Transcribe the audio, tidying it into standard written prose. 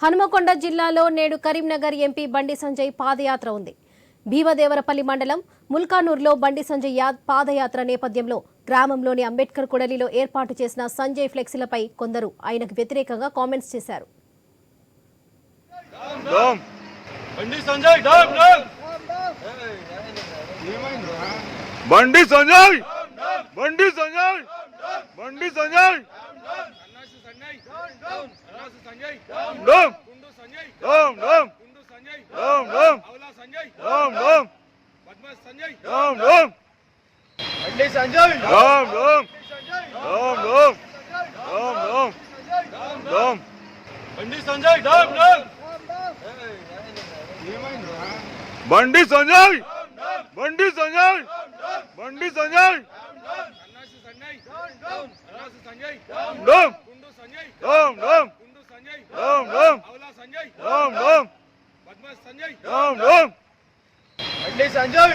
హనుమకొండ జిల్లాలో నేడు కరీంనగర్ ఎంపీ బండి సంజయ్ పాదయాత్ర ఉంది. భీమదేవరపల్లి మండలం ముల్కానూర్లో బండి సంజయ్ పాదయాత్ర నేపథ్యంలో గ్రామంలోని అంబేద్కర్ కూడలిలో ఏర్పాటు చేసిన సంజయ్ ఫ్లెక్సీలపై కొందరు ఆయనకు వ్యతిరేకంగా కామెంట్స్ చేశారు. బండి సంజయ్ బండి సంజయ్ బండి సంజయ్ బండి సంజయ్ బండి సంజయ్ బండి సంజయ్ సంజయ్